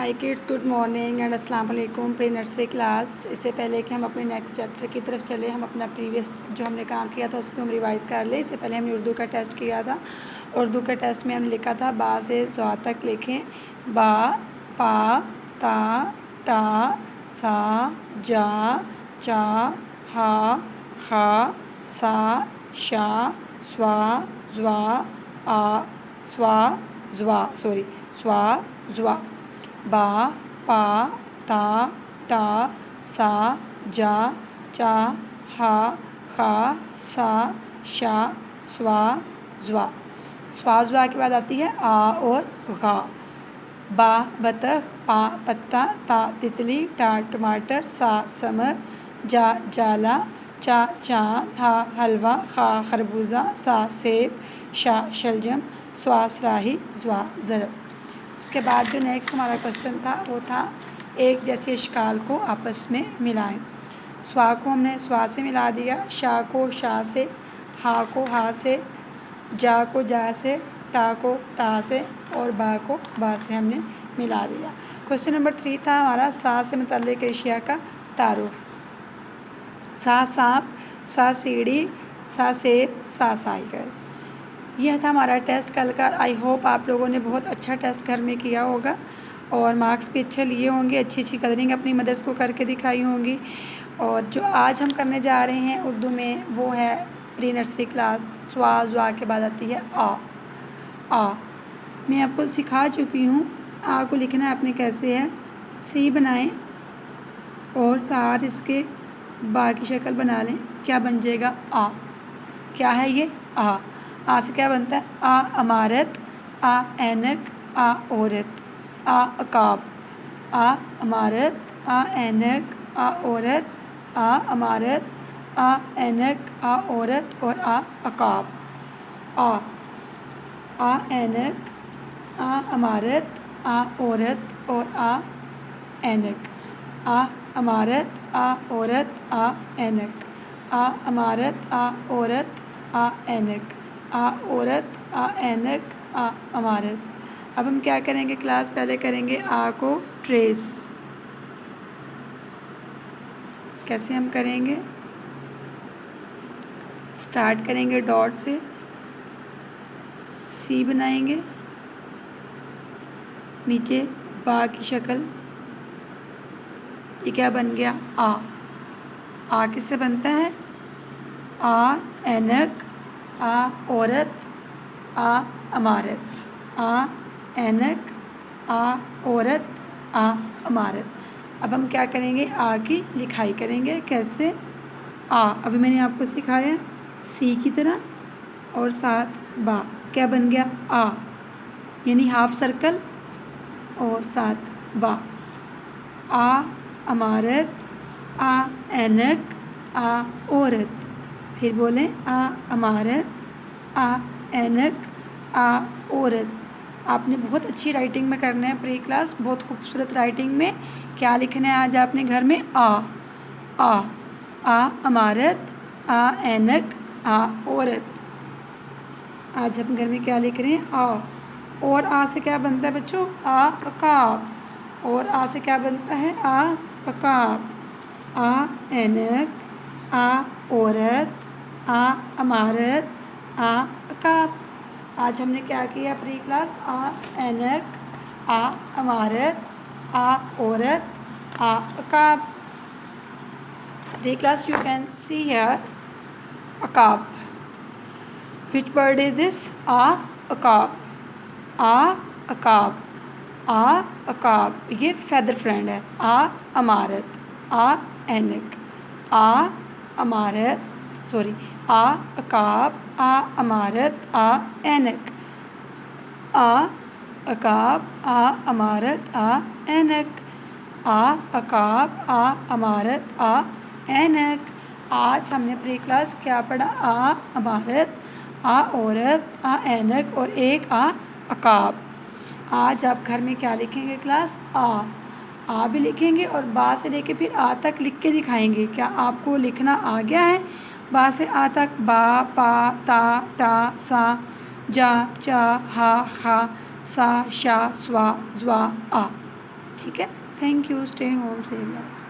Hi kids, good morning and अस्सलाम वालेकुम। Pre nursery class. इससे पहले कि हम अपने नेक्स्ट चैप्टर की तरफ चले, हम अपना प्रीवियस जो हमने काम किया था उसको हम रिवाइज़ कर लें। इससे पहले हमने उर्दू का टेस्ट किया था। उर्दू के टेस्ट में हमने लिखा था बा से ज़ा तक लिखें। बा, पा, ता, टा, सा, जा, चा, हा, खा, सा, शा, स्वा, ज़्वा, आ, स्वा, ज़्वा। बा, पा, ता, टा, सा, जा, चा, हा, खा, सा, शा, स्वा, ज़्वा। ज़्वा के बाद आती है आ और गा। बा बतख, पा पत्ता, ता तितली, टा टमाटर, सा समर, जा जाला, चा चाँद, हा हलवा, खा खरबूजा, सा सेब, शा शलजम, स्वा सराही, ज़्वा ज़रब। उसके बाद जो नेक्स्ट हमारा क्वेश्चन था वो था एक जैसे अशकाल को आपस में मिलाएं। स्वा को हमने स्वा से मिला दिया, शा को शा से, हा को हा से, जा को जा से, टा को टा से और बा को बा से हमने मिला दिया। क्वेश्चन नंबर 3 था हमारा सा से मुतल्लिक़ एशिया का तारुफ। सा सांप, सा सीढ़ी, सा सेब, सा साइकिल। यह था हमारा टेस्ट कल का। आई होप आप लोगों ने बहुत अच्छा टेस्ट घर में किया होगा और मार्क्स भी अच्छे लिए होंगे, अच्छी कलरिंग अपनी मदर्स को करके दिखाई होंगी। और जो आज हम करने जा रहे हैं उर्दू में वो है प्री नर्सरी क्लास। स्वा ज़्वा के बाद आती है आ। मैं आपको सिखा चुकी हूँ आ को लिखना आपने कैसे है। सी बनाएं और साथ इसके बा की शक्ल बना लें। क्या बन जाएगा? आ। क्या है ये? आ से क्या बनता है? आ अमारत, आ ऐनक, आ औरत, आ अकाब। आ अमारत, आ ऐनक, आ औरत, आ अमारत, आ ऐनक, आ औरत और आ अकाब। आ ऐनक, आ अमारत, आ औरत और आ ऐनक। आ अमारत, आ औरत, आ ऐनक। आ अमारत, आ औरत, आ ऐनक। आ औरत, आ ऐनक, आ अमारत। अब हम क्या करेंगे क्लास? पहले करेंगे आ को ट्रेस। कैसे हम करेंगे? स्टार्ट करेंगे डॉट से, सी बनाएंगे, नीचे बा की शक्ल। ये क्या बन गया? आ किससे बनता है? आ ऐनक, आ औरत, आ अमारत। आ ऐनक, आ औरत, आ अमारत। अब हम क्या करेंगे? आ की लिखाई करेंगे। कैसे? अभी मैंने आपको सिखाया सी की तरह और साथ बा। क्या बन गया? आ यानी हाफ सर्कल और साथ बा। आ अमारत, आ ऐनक, आ औरत। फिर बोलें आ अमारत, आ ऐनक, आ औरत। आपने बहुत अच्छी राइटिंग में करना है प्री क्लास, बहुत खूबसूरत राइटिंग में। क्या लिखना है आज आपने घर में? आ अमारत, आ ऐनक, आ औरत। आज हम घर में क्या लिख रहे हैं? आ। और आ से क्या बनता है बच्चों? आ अकाब। और आ से क्या बनता है? आ अकाब। आ ऐनक, आ औरत, आ अमारत, आ अकाब। आज हमने क्या किया प्री क्लास? आ ऐनक, आ अमारत, आ औरत, आ अकाब। Pre class you can see here अकाब. Which bird is this? अकाब. अकाब. अकाब ये feather friend है। आ अमारत, आ ऐनक, आ अमारत आ अकाब, आ अमारत, आ ऐनक। आ अकाब, आ अमारत, आ ऐनक। आ अकाब, आ अमारत, आ ऐनक। आज हमने प्री क्लास क्या पढ़ा? आ अमारत, आ औरत, आ ऐनक और एक आ अकाब। आज आप घर में क्या लिखेंगे क्लास? आ भी लिखेंगे और बा से लेके फिर आ तक लिख के दिखाएंगे। क्या आपको लिखना आ गया है? बा से आ तक बा, पा, ता, टा, सा, जा, चा, हा, खा, सा, शा, स्वा, ज़्वा, आ। ठीक है। Thank you. Stay home, save lives.